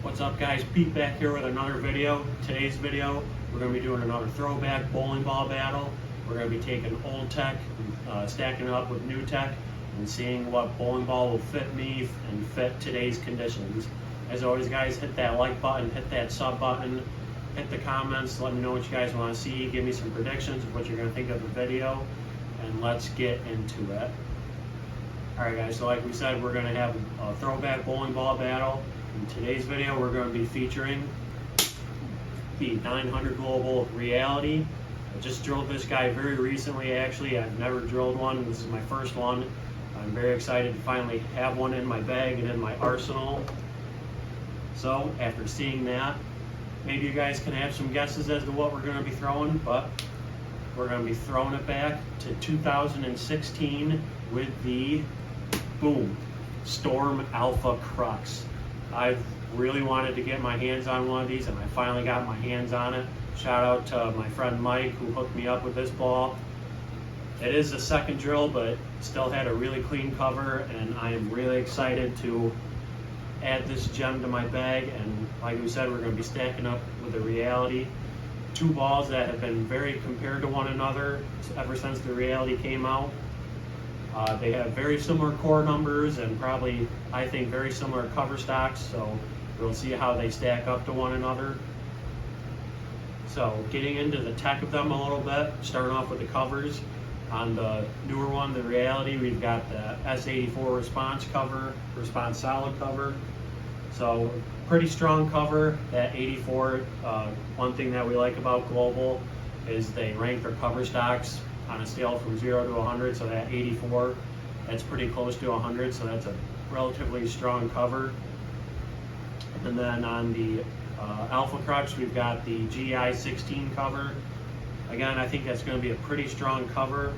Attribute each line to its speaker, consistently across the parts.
Speaker 1: What's up guys, Pete back here with another video. Today's video, we're going to be doing another throwback bowling ball battle. We're going to be taking old tech, stacking it up with new tech, and seeing what bowling ball will fit me and fit today's conditions. As always guys, hit that like button, hit that sub button, hit the comments, let me know what you guys want to see, give me some predictions of what you're going to think of the video, and let's get into it. Alright guys, so like we said, we're going to have a throwback bowling ball battle. In today's video, we're going to be featuring the 900 Global Reality. I just drilled this guy very recently actually. I've never drilled one. This is my first one. I'm very excited to finally have one in my bag and in my arsenal. So after seeing that, maybe you guys can have some guesses as to what we're going to be throwing, but we're going to be throwing it back to 2016 with the boom, Storm Alpha Crux. I've really wanted to get my hands on one of these, and I finally got my hands on it. Shout out to my friend Mike who hooked me up with this ball. It is the second drill, but still had a really clean cover, and I am really excited to add this gem to my bag. And like we said, we're going to be stacking up with the Reality. Two balls that have been very compared to one another ever since the Reality came out. They have very similar core numbers and probably, I think, very similar cover stocks, so we'll see how they stack up to one another. So getting into the tech of them a little bit, starting off with the covers. On the newer one, the Reality, we've got the S84 Response Solid cover. So pretty strong cover. That 84, one thing that we like about Global is they rank their cover stocks on a scale from 0 to 100, so that 84, that's pretty close to 100, so that's a relatively strong cover. And then on the Alpha Crux, we've got the GI16 cover. Again, I think that's going to be a pretty strong cover.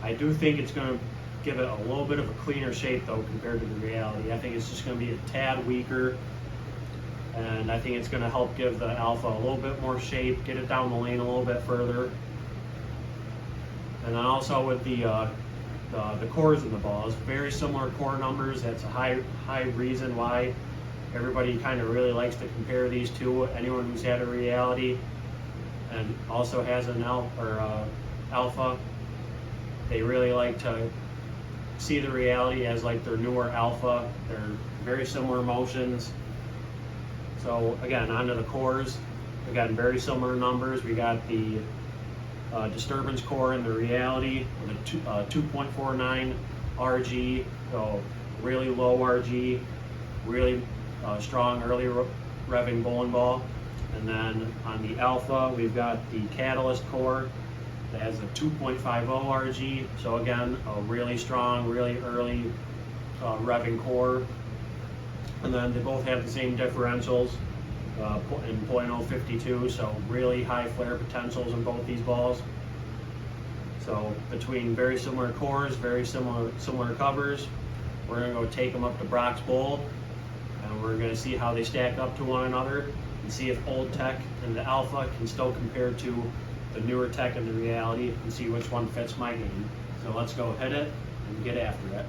Speaker 1: I do think it's going to give it a little bit of a cleaner shape though compared to the Reality. I think it's just going to be a tad weaker, and I think it's going to help give the Alpha a little bit more shape, get it down the lane a little bit further. And then also with the cores in the balls, very similar core numbers. That's a high reason why everybody kind of really likes to compare these two. Anyone who's had a Reality and also has an Alpha, they really like to see the Reality as like their newer Alpha. They're very similar motions. So again, onto the cores. Again, very similar numbers. We got the disturbance core in the Reality with a 2.49 RG, so really low RG, really strong early revving bowling ball. And then on the Alpha, we've got the catalyst core that has a 2.50 RG, so again, a really strong, really early revving core. And then they both have the same differentials in .052, so really high flare potentials in both these balls. So between very similar cores, very similar covers, we're going to go take them up to Brock's Bowl, and we're going to see how they stack up to one another and see if old tech and the Alpha can still compare to the newer tech and the Reality, and see which one fits my game. So let's go hit it and get after it.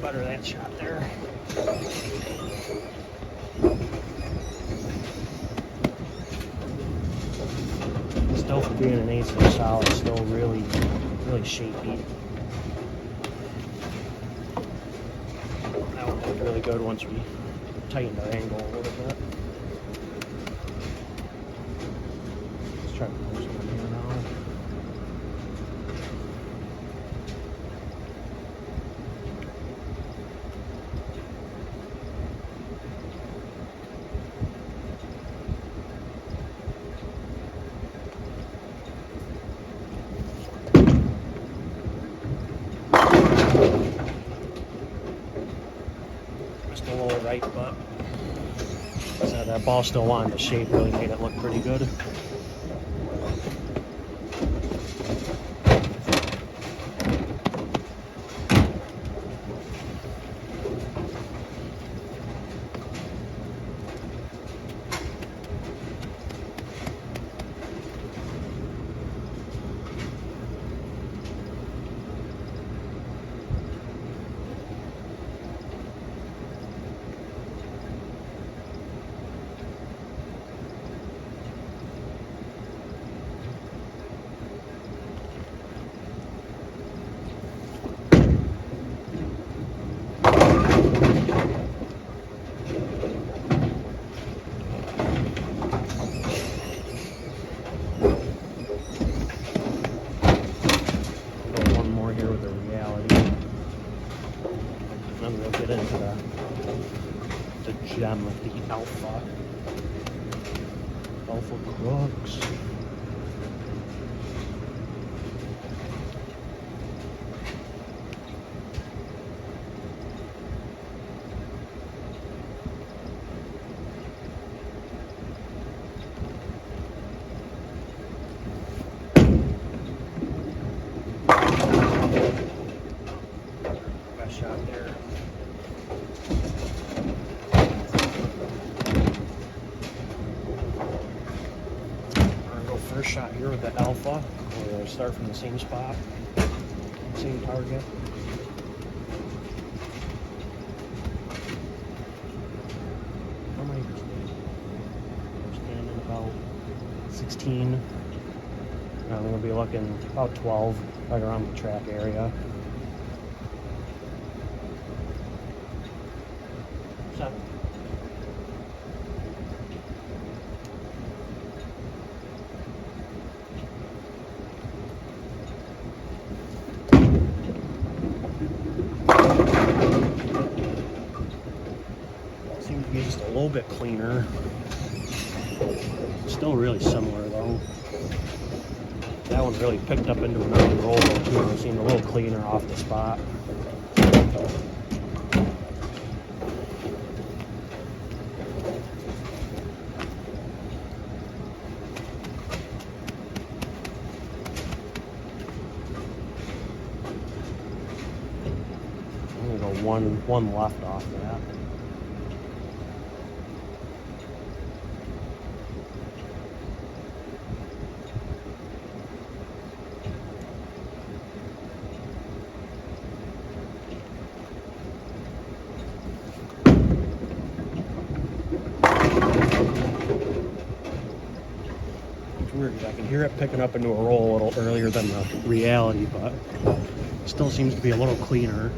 Speaker 1: Better that shot there. Still, for being an ASYM Solid, still really shapey. That one looked really good once we tightened our angle a little bit. So that ball still wanted the shape, really made it look pretty good. Then we'll get into the gem of the alpha crux. Best shot there. First shot here with the alpha. We're going to start from the same spot, same target. How many meters? We're standing about 16. I'm going to be looking about 12 right around the track area. 7. Seems to be just a little bit cleaner. Still really similar though. That one really picked up into another roll too. It seemed a little cleaner off the spot. I'm gonna go one left off that. Weird. I can hear it picking up into a roll a little earlier than the reality, but still seems to be a little cleaner.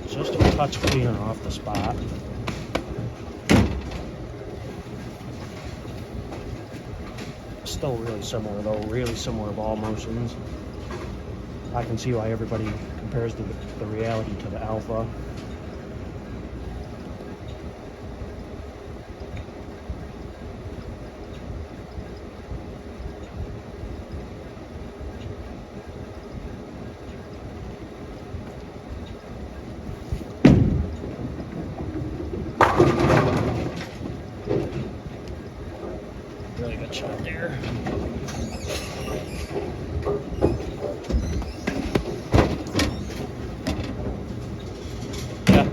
Speaker 1: Just a touch cleaner off the spot. Still really similar though, really similar ball motions. I can see why everybody compares the reality to the alpha. Really good shot there. Yeah.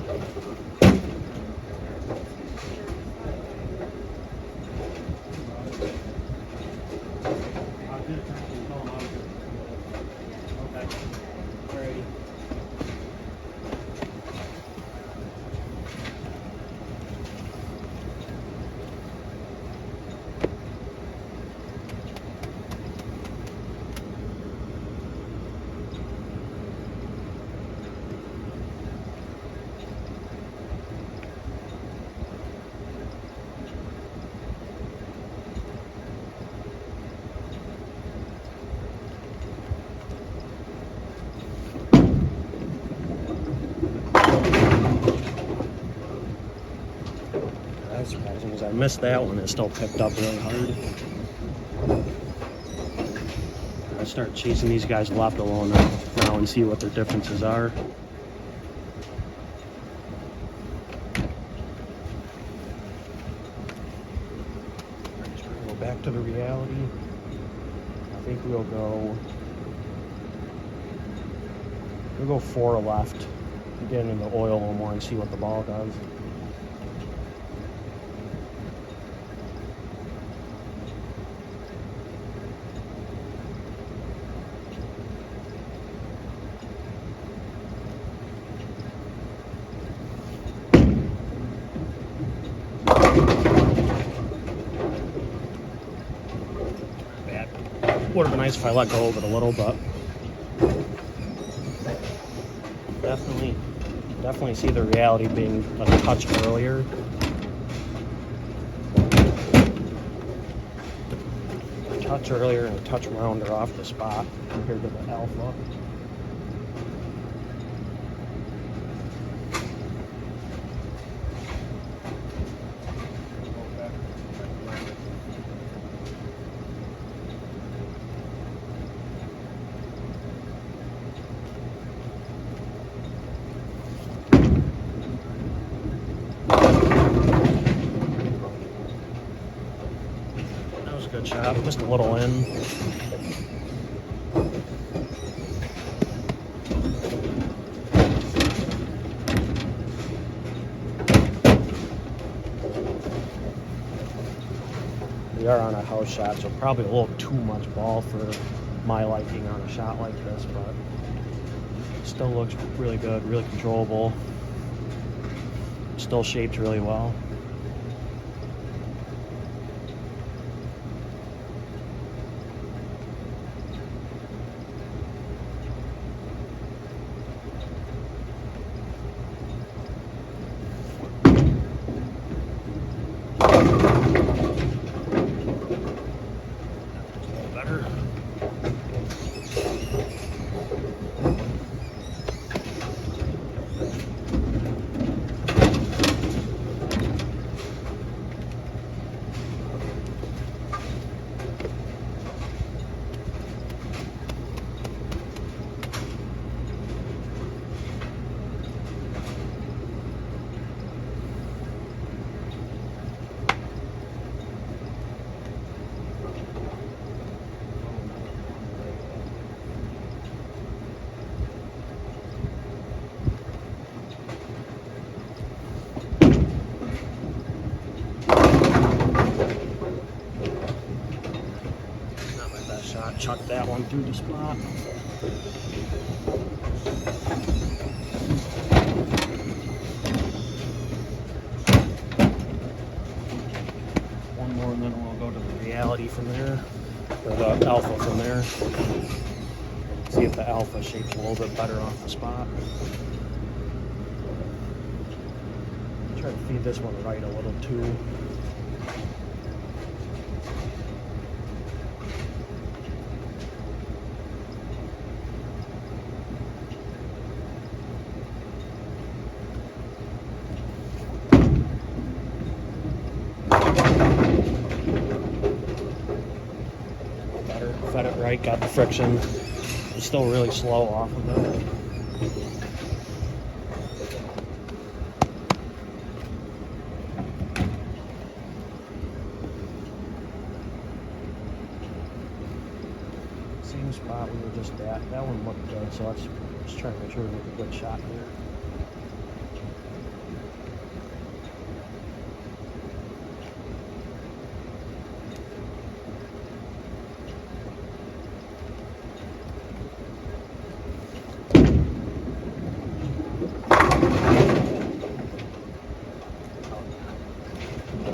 Speaker 1: Okay. Alrighty. That's surprising because I missed that one. It still picked up really hard. I start chasing these guys left alone now and see what their differences are. back to the reality. I think we'll go 4 left, get in the oil a little more and see what the ball does. Would have been nice if I let go of it a little, but definitely see the reality being a touch earlier. A touch earlier and a touch rounder off the spot compared to the alpha. Good shot, just a little in. We are on a house shot, so probably a little too much ball for my liking on a shot like this, but still looks really good, really controllable. Still shaped really well. Chuck that one through the spot. One more and then we'll go to the reality from there, or the alpha from there. See if the alpha shapes a little bit better off the spot. Try to feed this one right a little too. Fed it right, got the friction. It's still really slow off of it. Same spot we were just at. That one looked good, so let's just try to make sure we make a good shot here.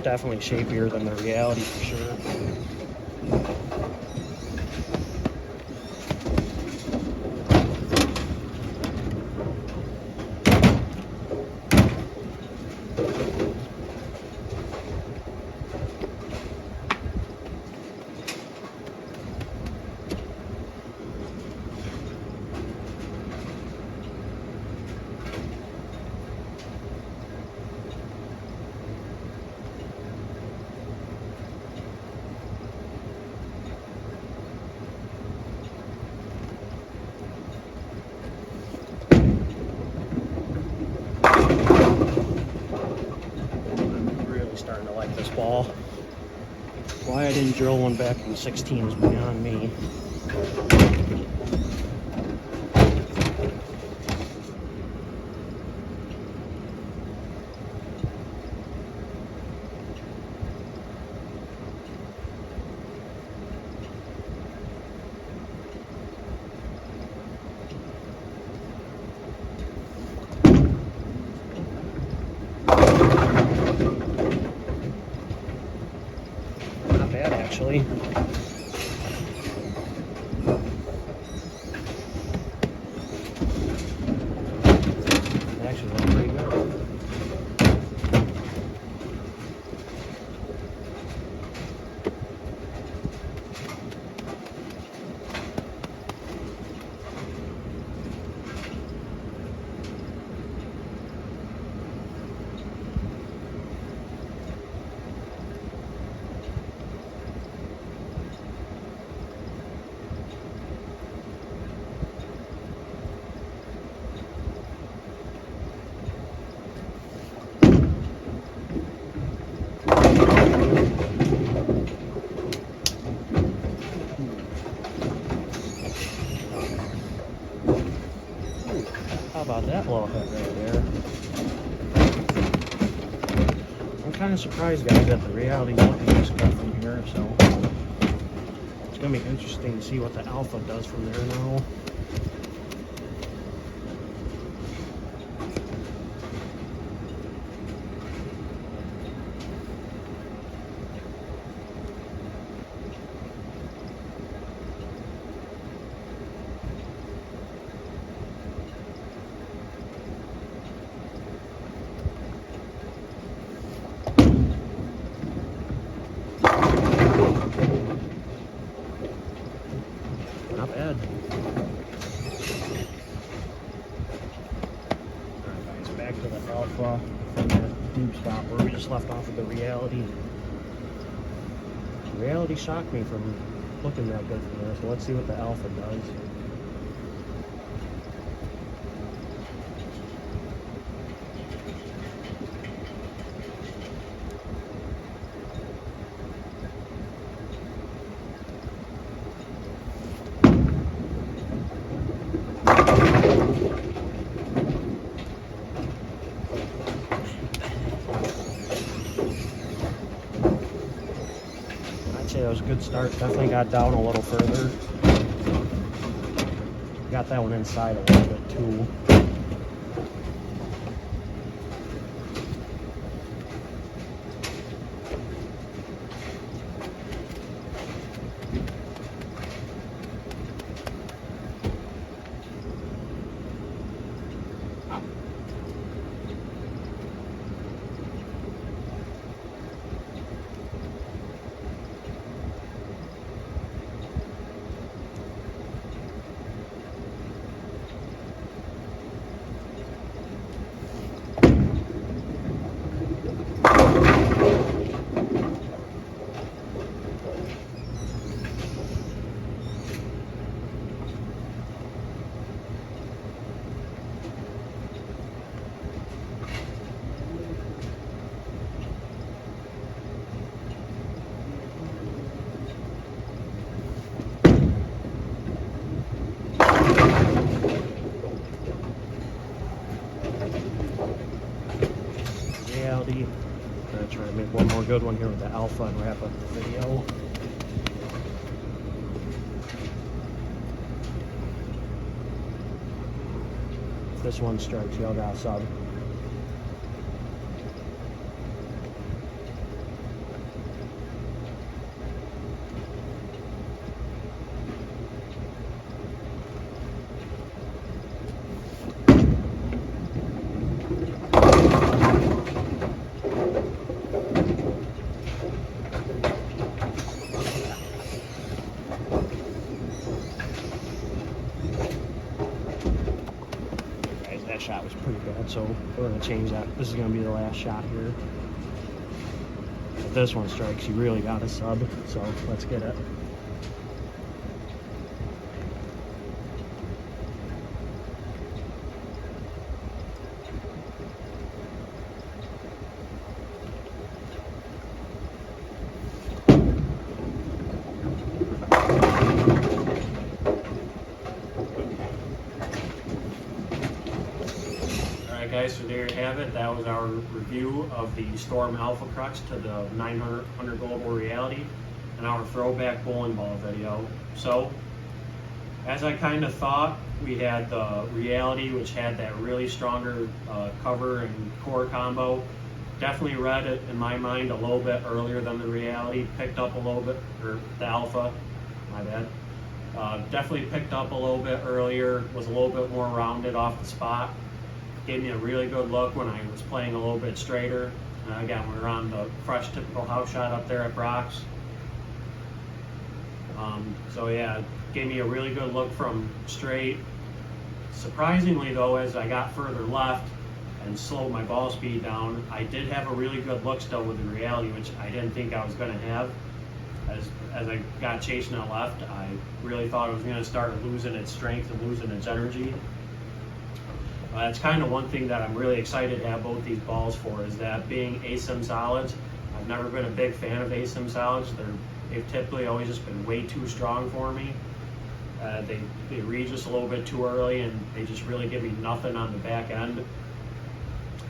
Speaker 1: Definitely shapier than the reality for sure. Starting to like this ball. Why I didn't drill one back in 16 is beyond me. Not bad, actually. Actually, that's pretty good. How about that little head right there? I'm kind of surprised, guys, that the reality's looking this good from here, so it's going to be interesting to see what the alpha does from there now. Not bad. Alright guys, back to the alpha from that deep spot where we just left off with the reality. The reality shocked me from looking that good from there, so let's see what the alpha does. It was a good start. Definitely got down a little further. Got that one inside a little bit too. Reality. I'm gonna try to make one more good one here with the alpha and wrap up the video. If this one strikes, y'all got a sub. That shot was pretty bad, so we're going to change that. This is going to be the last shot here. If this one strikes, you really got a sub, so let's get it. guys, so there you have it. That was our review of the Storm Alpha Crux to the 900 Global Reality and our throwback bowling ball video. So, as I kind of thought, we had the Reality, which had that really stronger cover and core combo. Definitely read it, in my mind, a little bit earlier than the Reality. Picked up a little bit, or the Alpha, my bad. Definitely picked up a little bit earlier, was a little bit more rounded off the spot. Gave me a really good look when I was playing a little bit straighter. Again, we were on the fresh typical house shot up there at Brock's. So yeah, gave me a really good look from straight. Surprisingly though, as I got further left and slowed my ball speed down, I did have a really good look still with the Reality, which I didn't think I was going to have. As I got chasing it left, I really thought it was going to start losing its strength and losing its energy. That's kind of one thing that I'm really excited to have both these balls for, is that being ASYM Solids, I've never been a big fan of ASYM Solids. They've typically always just been way too strong for me. They read just a little bit too early, and they just really give me nothing on the back end,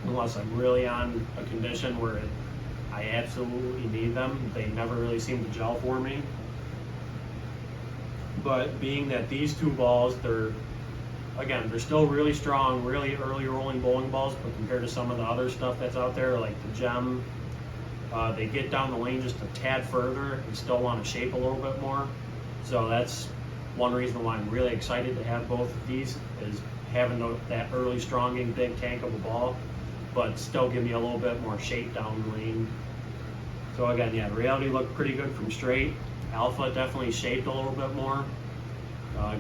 Speaker 1: unless I'm really on a condition where I absolutely need them. They never really seem to gel for me. But being that these two balls, they're still really strong, really early rolling bowling balls, but compared to some of the other stuff that's out there, like the Gem, they get down the lane just a tad further and still want to shape a little bit more. So that's one reason why I'm really excited to have both of these, is having that early stronging big tank of a ball, but still give me a little bit more shape down the lane. So again, yeah, the Reality looked pretty good from straight. Alpha definitely shaped a little bit more.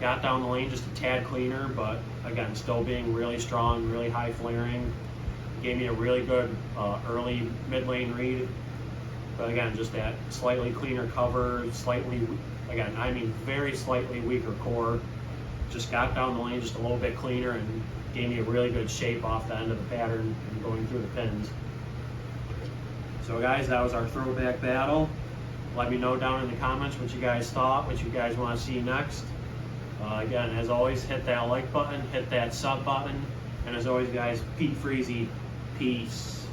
Speaker 1: Got down the lane just a tad cleaner, but again, still being really strong, really high flaring. Gave me a really good early mid lane read. But again, just that slightly cleaner cover, very slightly weaker core. Just got down the lane just a little bit cleaner and gave me a really good shape off the end of the pattern and going through the pins. So guys, that was our throwback battle. Let me know down in the comments what you guys thought, what you guys want to see next. Again, as always, hit that like button, hit that sub button, and as always guys, Pete Freezy, peace.